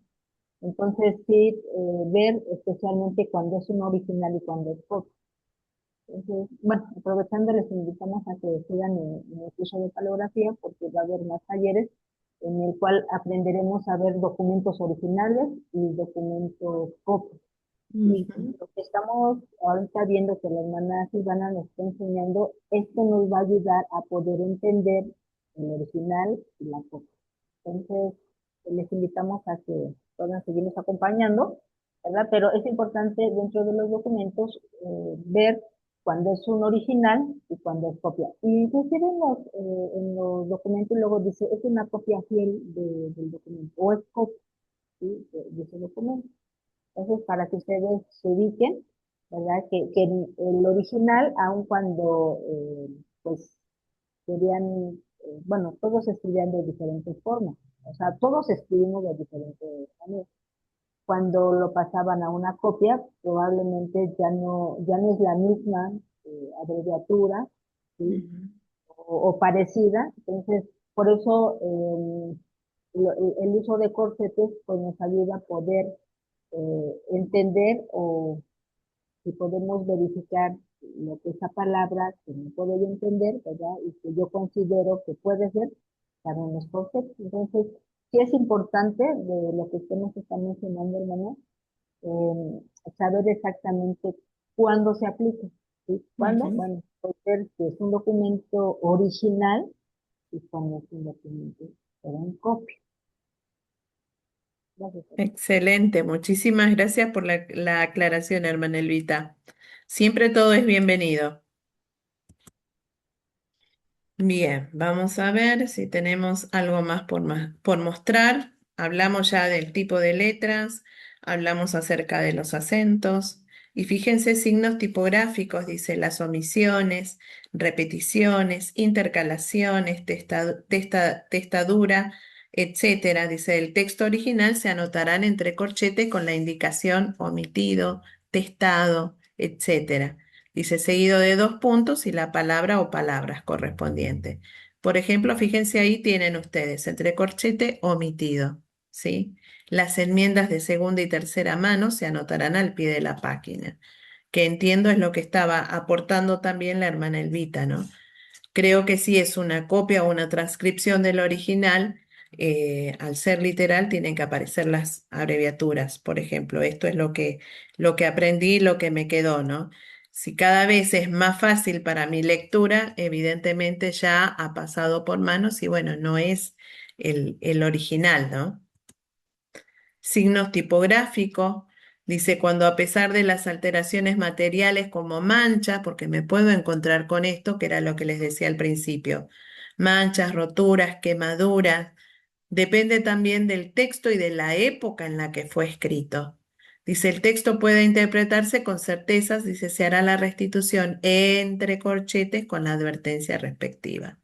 Entonces sí, ver especialmente cuando es un original y cuando es copia. Entonces, bueno, aprovechando, les invitamos a que sigan en el curso de paleografía porque va a haber más talleres en el cual aprenderemos a ver documentos originales y documentos copias. Y Ujú. lo que estamos ahorita viendo que la hermana Silvana nos está enseñando, esto nos va a ayudar a poder entender el original y la copia. Entonces, les invitamos a que puedan seguirnos acompañando, ¿verdad? Pero es importante dentro de los documentos ver cuando es un original y cuando es copia. Y inclusive en los documentos luego dice, es una copia fiel del documento, o es copia, ¿sí? De ese documento. Entonces, para que ustedes se ubiquen, ¿verdad? Que el original, aun cuando, pues, querían, bueno, todos escribían de diferentes formas, o sea, todos escribimos de diferentes maneras. Cuando lo pasaban a una copia, probablemente ya no es la misma abreviatura, ¿sí? Ujú. O parecida, entonces, por eso el uso de corchetes pues nos ayuda a poder entender o si podemos verificar lo que esa palabra que no puedo yo entender, ¿verdad? Y que yo considero que puede ser para los conceptos. Entonces, sí es importante de lo que usted nos está mencionando, hermano, saber exactamente cuándo se aplica. ¿Sí? ¿Cuándo? Ujú. Bueno, puede ser que es un documento original y cuando es un documento. pero en copia. Gracias. Excelente, muchísimas gracias por la aclaración, hermana Elvita. Siempre todo es bienvenido. Bien, vamos a ver si tenemos algo más por mostrar. Hablamos ya del tipo de letras, hablamos acerca de los acentos y fíjense signos tipográficos, dice las omisiones, repeticiones, intercalaciones, testadura, etcétera. Dice el texto original se anotarán entre corchetes con la indicación omitido, testado, etcétera. Dice seguido de dos puntos y la palabra o palabras correspondientes. Por ejemplo, fíjense ahí tienen ustedes entre corchete omitido, ¿sí? Las enmiendas de segunda y tercera mano se anotarán al pie de la página, que entiendo es lo que estaba aportando también la hermana Elvita, ¿no? Creo que si es una copia o una transcripción del original, al ser literal tienen que aparecer las abreviaturas. Por ejemplo, esto es lo que aprendí, lo que me quedó, ¿no? Si cada vez es más fácil para mi lectura, evidentemente ya ha pasado por manos y bueno, no es el original, ¿no? Signos tipográficos. Dice, cuando a pesar de las alteraciones materiales como manchas, porque me puedo encontrar con esto, que era lo que les decía al principio, manchas, roturas, quemaduras, depende también del texto y de la época en la que fue escrito. Dice, el texto puede interpretarse con certezas, dice, se hará la restitución entre corchetes con la advertencia respectiva.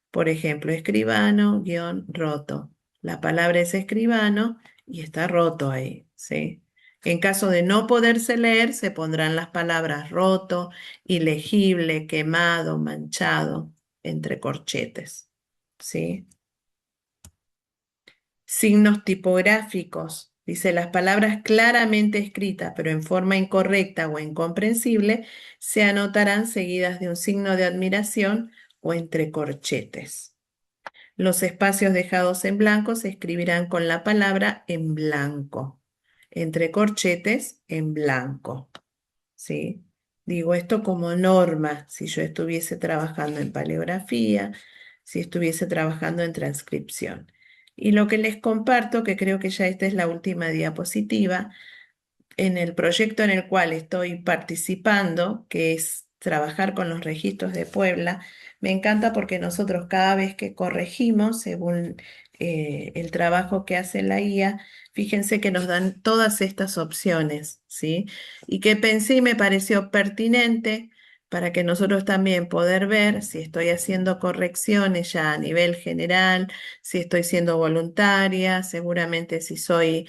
Por ejemplo, escribano, guión, roto. La palabra es escribano y está roto ahí, ¿sí? En caso de no poderse leer, se pondrán las palabras roto, ilegible, quemado, manchado, entre corchetes, ¿sí? Signos tipográficos. Dice, las palabras claramente escritas, pero en forma incorrecta o incomprensible, se anotarán seguidas de un signo de admiración o entre corchetes. Los espacios dejados en blanco se escribirán con la palabra en blanco, entre corchetes en blanco, ¿sí? Digo esto como norma, si yo estuviese trabajando en paleografía, si estuviese trabajando en transcripción. Y lo que les comparto, que creo que ya esta es la última diapositiva, en el proyecto en el cual estoy participando, que es trabajar con los registros de Puebla, me encanta porque nosotros cada vez que corregimos, según el trabajo que hace la IA, fíjense que nos dan todas estas opciones, ¿sí? Y que pensé y me pareció pertinente para que nosotros también poder ver si estoy haciendo correcciones ya a nivel general, si estoy siendo voluntaria, seguramente si soy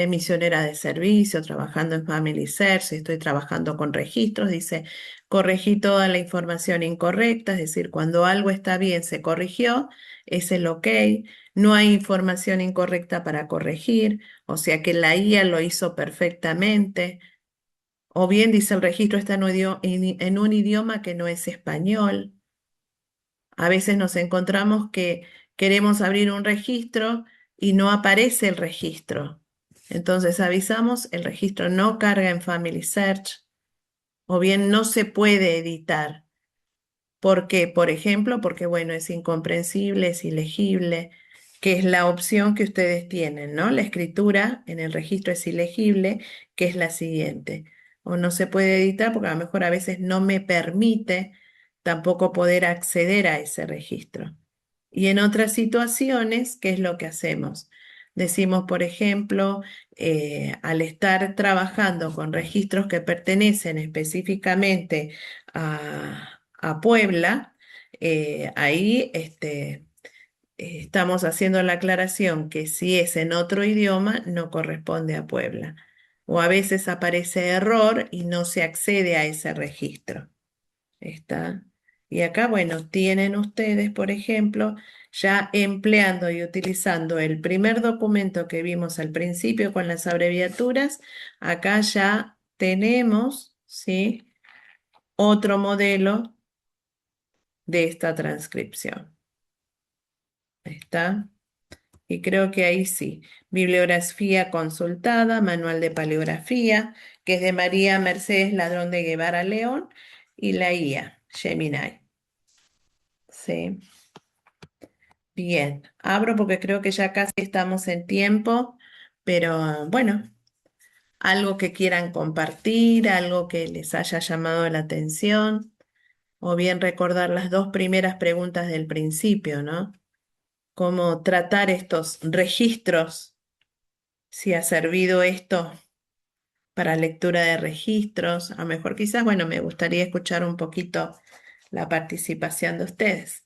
misionera de servicio, trabajando en Family Search, estoy trabajando con registros, dice, corregí toda la información incorrecta, es decir, cuando algo está bien se corrigió, es el ok, no hay información incorrecta para corregir, o sea que la IA lo hizo perfectamente, o bien dice el registro está en un idioma que no es español. A veces nos encontramos que queremos abrir un registro y no aparece el registro. Entonces avisamos, el registro no carga en Family Search o bien no se puede editar. ¿Por qué? Por ejemplo, porque bueno, es incomprensible, es ilegible, que es la opción que ustedes tienen, ¿no? La escritura en el registro es ilegible, que es la siguiente. O no se puede editar porque a lo mejor a veces no me permite tampoco poder acceder a ese registro. Y en otras situaciones, ¿qué es lo que hacemos? Decimos, por ejemplo, al estar trabajando con registros que pertenecen específicamente a Puebla, ahí estamos haciendo la aclaración que si es en otro idioma, no corresponde a Puebla. O a veces aparece error y no se accede a ese registro. ¿Está? Y acá, bueno, tienen ustedes, por ejemplo, ya empleando y utilizando el primer documento que vimos al principio con las abreviaturas, acá ya tenemos, ¿sí? Otro modelo de esta transcripción. ¿Está? Y creo que ahí sí. Bibliografía consultada, manual de paleografía, que es de María Mercedes Ladrón de Guevara León, y la IA, Gemini. Sí. Bien, abro porque creo que ya casi estamos en tiempo, pero bueno, algo que quieran compartir, algo que les haya llamado la atención, o bien recordar las dos primeras preguntas del principio, ¿no? Cómo tratar estos registros, si ha servido esto para lectura de registros, a lo mejor quizás, bueno, me gustaría escuchar un poquito la participación de ustedes.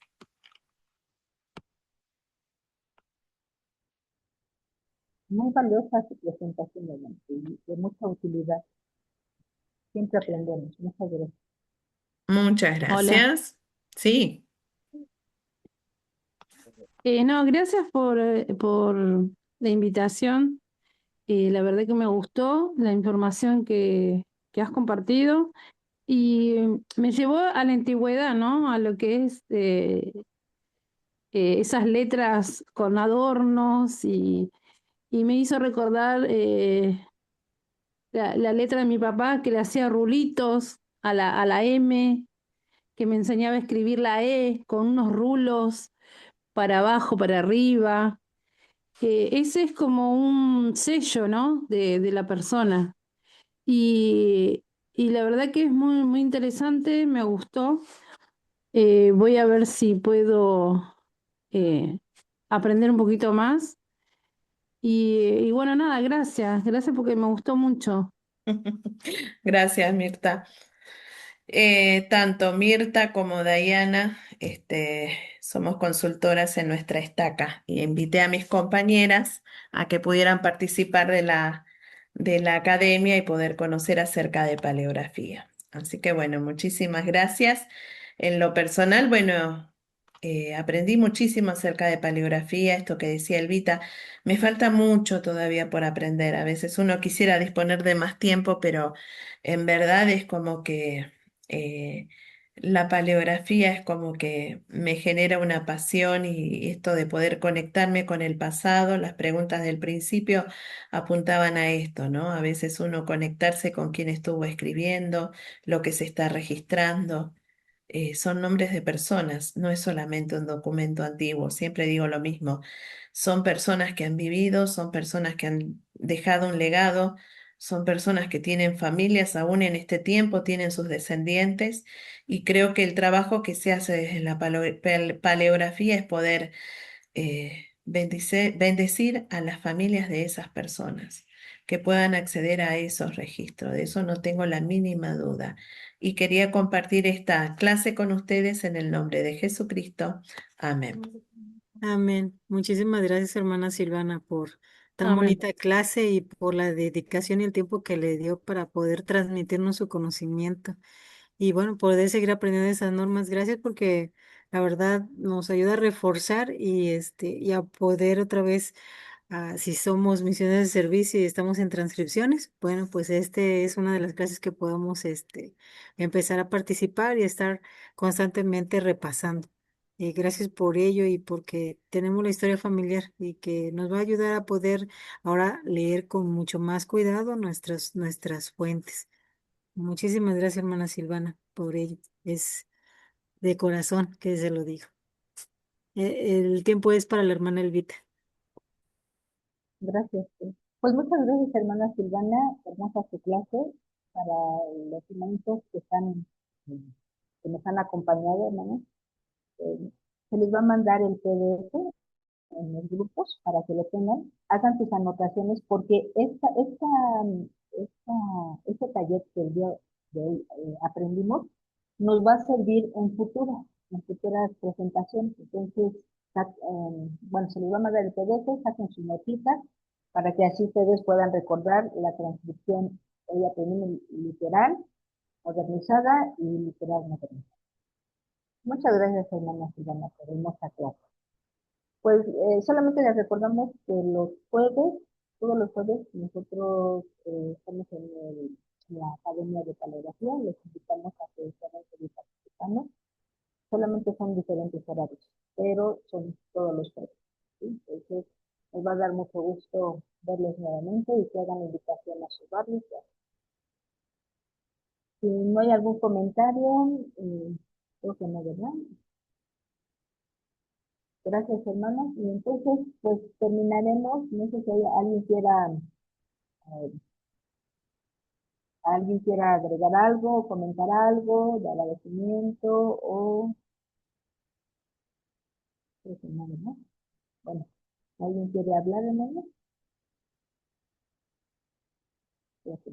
Muy valiosa su presentación, Elena, y de mucha utilidad. Siempre aprendemos. Muchas gracias. Muchas Hola. gracias. Sí. No, gracias por la invitación. La verdad que me gustó la información que has compartido y me llevó a la antigüedad, ¿no? A lo que es esas letras con adornos y me hizo recordar la letra de mi papá que le hacía rulitos a la M, que me enseñaba a escribir la E con unos rulos para abajo, para arriba. Ese es como un sello, ¿no? De la persona. Y, y la verdad que es muy, muy interesante, me gustó. Voy a ver si puedo eh, aprender un poquito más. Y bueno, nada, gracias. Gracias porque me gustó mucho. Gracias, Mirta. Tanto Mirta como Diana, somos consultoras en nuestra estaca y invité a mis compañeras a que pudieran participar de la academia y poder conocer acerca de paleografía. Así que bueno, muchísimas gracias. En lo personal, bueno, aprendí muchísimo acerca de paleografía, esto que decía Elvita, me falta mucho todavía por aprender. A veces uno quisiera disponer de más tiempo, pero en verdad es como que eh, la paleografía es como que me genera una pasión y esto de poder conectarme con el pasado, las preguntas del principio apuntaban a esto, ¿no? A veces uno conectarse con quien estuvo escribiendo, lo que se está registrando. Son nombres de personas, no es solamente un documento antiguo, siempre digo lo mismo, son personas que han vivido, son personas que han dejado un legado, son personas que tienen familias aún en este tiempo, tienen sus descendientes y creo que el trabajo que se hace desde la paleografía es poder bendecir a las familias de esas personas, que puedan acceder a esos registros, de eso no tengo la mínima duda. Y quería compartir esta clase con ustedes en el nombre de Jesucristo. Amén. Amén. Muchísimas gracias, hermana Silvana, por tan Amén. bonita clase y por la dedicación y el tiempo que le dio para poder transmitirnos su conocimiento. Y bueno, poder seguir aprendiendo esas normas. Gracias porque la verdad nos ayuda a reforzar y a poder otra vez, si somos misioneros de servicio y estamos en transcripciones, bueno, pues este es una de las clases que podemos empezar a participar y estar constantemente repasando. Gracias por ello y porque tenemos la historia familiar y que nos va a ayudar a poder ahora leer con mucho más cuidado nuestras fuentes. Muchísimas gracias, hermana Silvana, por ello. Es de corazón que se lo digo. El tiempo es para la hermana Elvita. Gracias. Sí. Pues muchas gracias, hermana Silvana. Hermosa su clase para los hermanitos que nos han acompañado, hermanos. Se les va a mandar el PDF en los grupos para que lo tengan. Hagan sus anotaciones porque este taller que el día de hoy aprendimos nos va a servir en futuras presentaciones. Entonces, bueno, se les va a mandar el PDF, saquen sus notitas para que así ustedes puedan recordar la transcripción. Hoy aprendimos literal, modernizada y literal modernizada. Muchas gracias, hermana Silvana, por hermosa clase. Pues solamente les recordamos que todos los jueves, nosotros estamos en la Academia de Paleografía, les invitamos a que puedan seguir participando. Solamente son diferentes horarios, pero son todos los jueves. ¿Sí? Entonces, nos va a dar mucho gusto verlos nuevamente y que hagan la invitación a sus barrios. Si no hay algún comentario, creo que no, ¿verdad? Gracias, hermanos. Y entonces, pues terminaremos. No sé si eh, alguien quiera agregar algo, comentar algo, de agradecimiento o creo que no, ¿verdad? Bueno, ¿alguien quiere hablar, hermano?